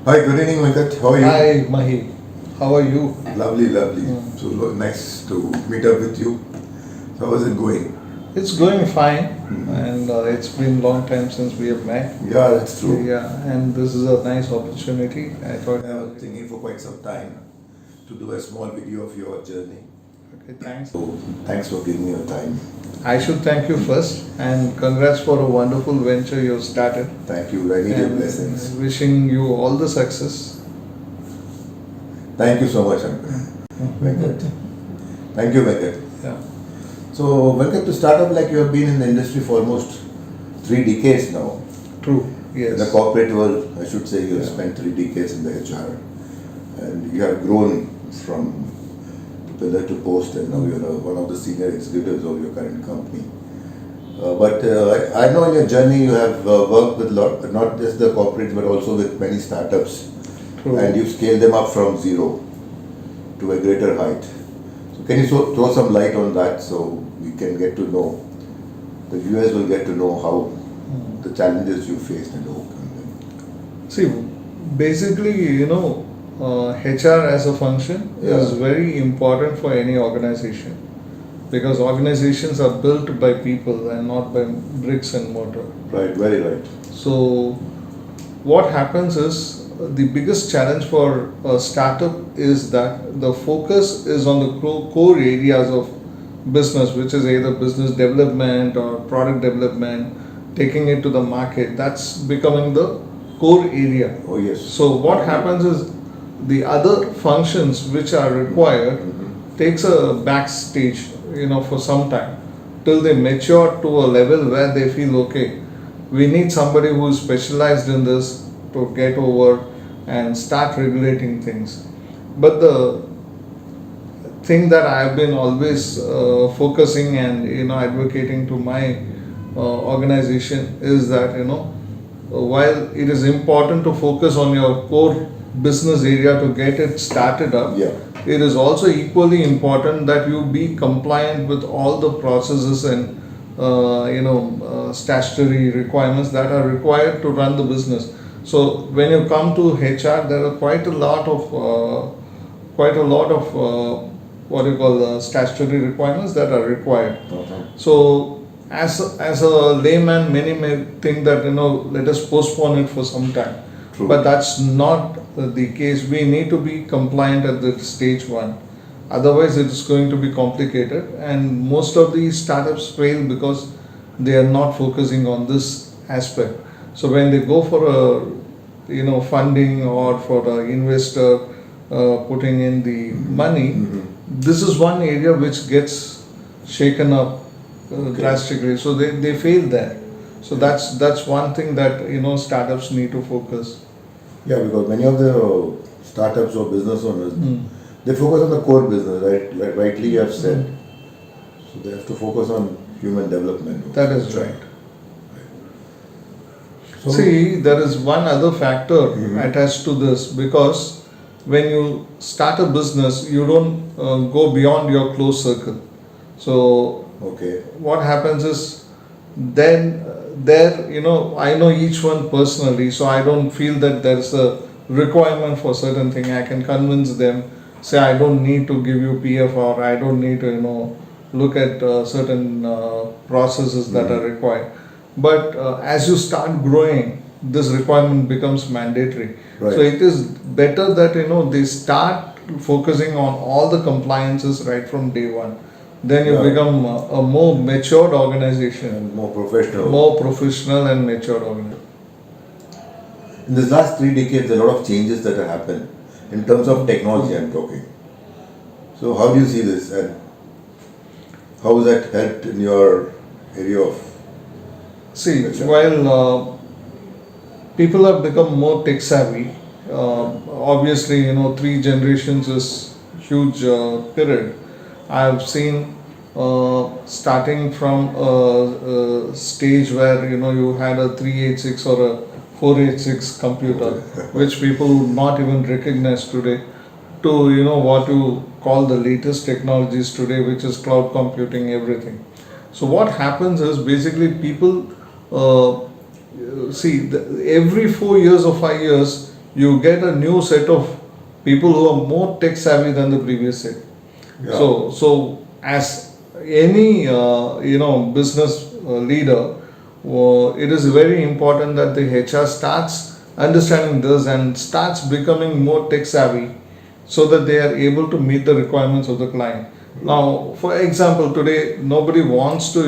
Hi, good evening, Venkat. How are you? Hi, Mahi. How are you? Lovely, lovely. So nice to meet up with you. So how is it going? It's going fine, and it's been a long time since we have met. Yeah, that's true. Yeah, and this is a nice opportunity. I thought. I was thinking for quite some time to do a small video of your journey. Okay, thanks. So thanks for giving me your time. I should thank you first, and congrats for a wonderful venture you've started. Thank you. I need your And blessings. wishing you all the success. Thank you so much, Venkat. Thank you, Venkat. Yeah. So, Venkat, to start off, like you have been in the industry for almost 3 decades now. True. In the Yes. corporate world, I should say you have Yeah. spent 3 decades in the HR, and you have grown from pillar to post, and now you're one of the senior executives of your current company. I know in your journey you have worked with not just the corporates but also with many startups, True. and you've scaled them up from zero to a greater height. So can you throw some light on that so we can get to know, the viewers will get to know how the challenges you faced and overcome them. See, basically, HR as a function is very important for any organization, because organizations are built by people and not by bricks and mortar. Right, very right. So, what happens is the biggest challenge for a startup is that the focus is on the core areas of business, which is either business development or product development, taking it to the market. That's becoming the core area. Oh yes. So what happens is the other functions which are required takes a backstage, for some time till they mature to a level where they feel okay. We need somebody who is specialized in this to get over and start regulating things. But the thing that I have been always focusing and advocating to my organization is that while it is important to focus on your core business area to get it started up, it is also equally important that you be compliant with all the processes and statutory requirements that are required to run the business. So when you come to HR, there are quite a lot of statutory requirements that are required. So as a layman, many may think that let us postpone it for some time. True. But that's not the case. We need to be compliant at the stage 1. Otherwise, it is going to be complicated, and most of these startups fail because they are not focusing on this aspect. So when they go for a funding or for an investor putting in the money, this is one area which gets shaken up drastically. So they fail there. So that's one thing that startups need to focus. Yeah, because many of the startups or business owners, they focus on the core business, right? Like rightly you have said. So they have to focus on human development. That is right. So, See, there is one other factor attached to this, because when you start a business, you don't go beyond your close circle. So what happens is, then I know each one personally, so I don't feel that there's a requirement for certain thing. I can convince them, say I don't need to give you PF, or I don't need to look at certain processes that are required. But as you start growing, this requirement becomes mandatory. Right. So it is better that they start focusing on all the compliances right from day one. Then you become a more matured organization, and more professional. more professional and matured organization. In this last 3 decades, a lot of changes that have happened in terms of technology. I'm talking. So how do you see this, and how has that helped in your area of? See, while people have become more tech savvy, obviously 3 generations is huge period. I have seen starting from a stage where you had a 386 or a 486 computer, which people would not even recognize today, to what you call the latest technologies today, which is cloud computing, everything. So what happens is, basically people every 4 years or 5 years you get a new set of people who are more tech savvy than the previous set. Yeah. So as any business leader, it is very important that the HR starts understanding this and starts becoming more tech savvy, so that they are able to meet the requirements of the client. Now, for example, today nobody wants to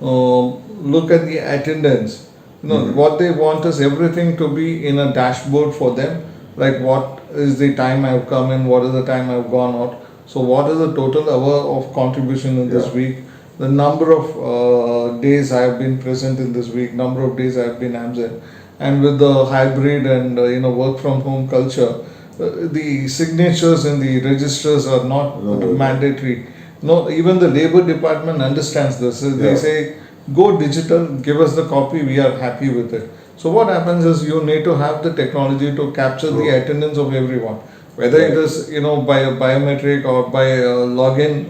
look at the attendance. What they want is everything to be in a dashboard for them, like what is the time I have come in, what is the time I have gone out. So what is the total hour of contribution in this week, the number of days I have been present in this week, number of days I have been absent. And with the hybrid and work from home culture, the signatures in the registers are not mandatory. No, even the labor department understands this. They say, go digital, give us the copy, we are happy with it. So what happens is you need to have the technology to capture the attendance of everyone, whether it is by a biometric or by a login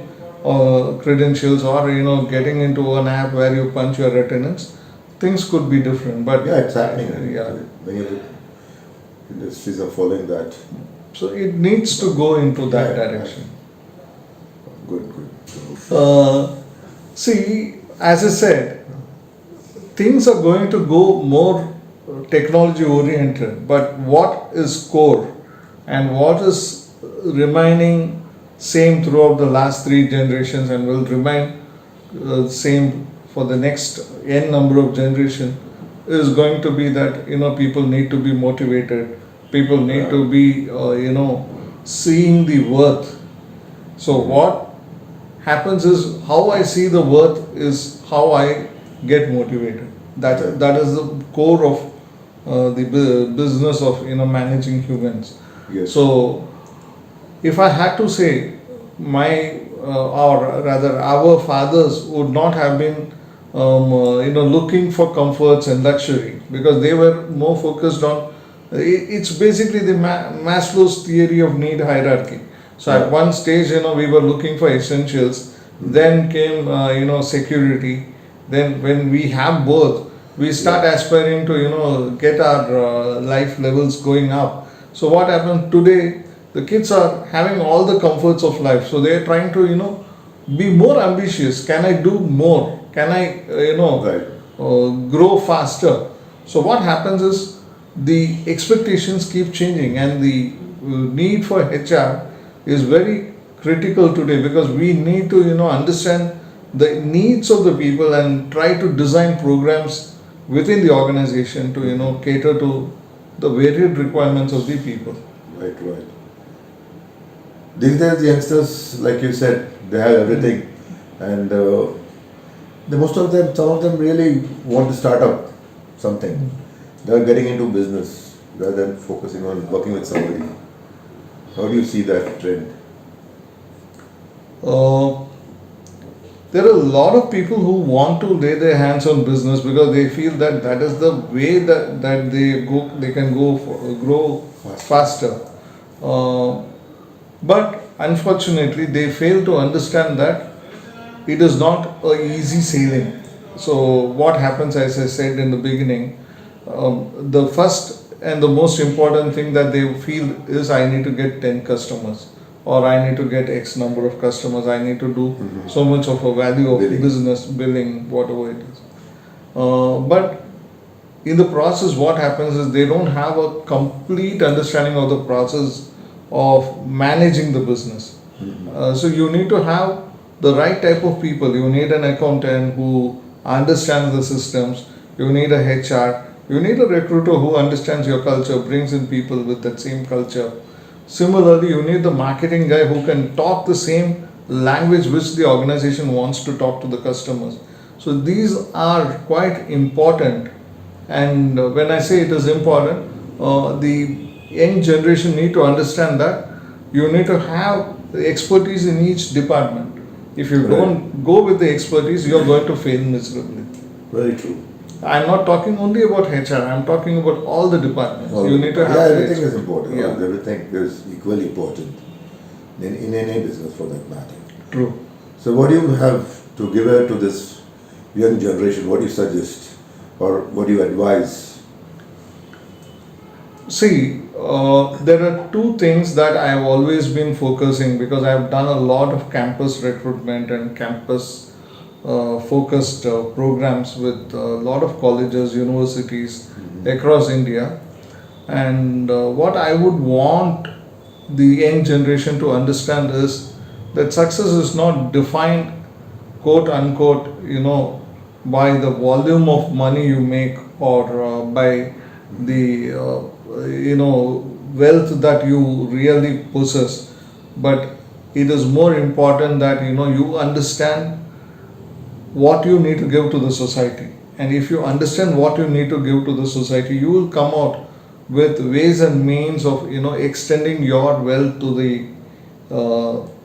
credentials, or getting into an app where you punch your attendance. Things could be different, but it's happening. Many of the industries are following that. So it needs to go into that direction. Good. See, as I said, things are going to go more technology oriented, but what is core and what is remaining same throughout the last 3 generations and will remain same for the next n number of generations is going to be that people need to be motivated, people need to be seeing the worth. So what happens is, how I see the worth is how I get motivated. That is the core of the business of managing humans. Yes. So if I had to say, or rather our fathers would not have been looking for comforts and luxury, because they were more focused on, it's basically the Maslow's theory of need hierarchy. So at one stage, we were looking for essentials, then came security, then when we have both, we start aspiring to get our life levels going up. So what happened today, the kids are having all the comforts of life, so they are trying to be more ambitious. Can I do more? Can I grow faster? So what happens is, the expectations keep changing, and the need for HR is very critical today, because we need to understand the needs of the people and try to design programs within the organization to cater to the varied requirements of the people. Right. These days, the youngsters, like you said, they have everything, and some of them really want to start up something. They are getting into business rather than focusing on working with somebody. How do you see that trend? There are a lot of people who want to lay their hands on business, because they feel that that is the way that they can grow faster. But unfortunately, they fail to understand that it is not easy sailing. So what happens, as I said in the beginning, the first and the most important thing that they feel is, I need to get 10 customers, or I need to get X number of customers, I need to do so much of a value of business, billing, whatever it is. But in the process, what happens is, they don't have a complete understanding of the process of managing the business. So you need to have the right type of people. You need an accountant who understands the systems, you need a HR, you need a recruiter who understands your culture, brings in people with that same culture. Similarly, you need the marketing guy who can talk the same language which the organization wants to talk to the customers. So these are quite important, and when I say it is important, the young generation need to understand that you need to have the expertise in each department. If you don't go with the expertise, you are going to fail miserably. Very true. I am not talking only about HR, I am talking about all the departments. You need to have everything is important. Yeah. Everything is equally important in any business, for that matter. True. So what do you have to give out to this young generation? What do you suggest, or what do you advise? See, there are two things that I have always been focusing, because I have done a lot of campus recruitment and campus focused programs with a lot of colleges, universities across India. And what I would want the young generation to understand is that success is not defined, quote unquote, by the volume of money you make, or by the wealth that you really possess, but it is more important that you understand what you need to give to the society. And if you understand what you need to give to the society, you will come out with ways and means of extending your wealth to the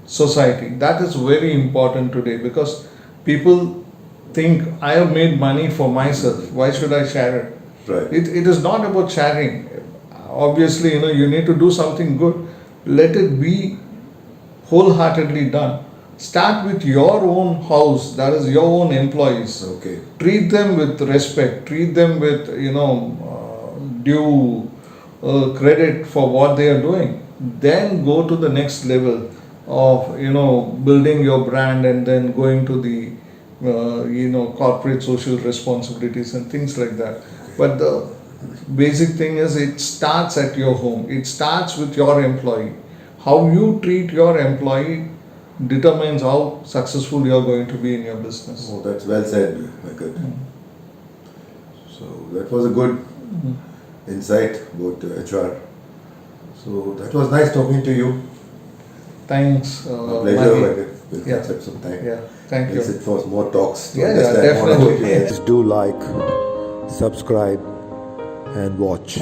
society. That is very important today, because people think, I have made money for myself, why should I share it? Right. It is not about sharing. Obviously, you need to do something good. Let it be wholeheartedly done. Start with your own house, that is your own employees. Okay. Treat them with respect. Treat them with due credit for what they are doing. Then go to the next level of building your brand, and then going to the corporate social responsibilities and things like that. But the basic thing is, it starts at your home. It starts with your employee. How you treat your employee determines how successful you are going to be in your business. Oh, that's well said, Venkat. So that was a good insight about HR. So that was nice talking to you. Thanks. A pleasure, Venkat. We'll catch up sometime. Yeah, thank you. We'll sit for more talks to Yeah, understand more definitely. about it. Please do like, subscribe, and watch.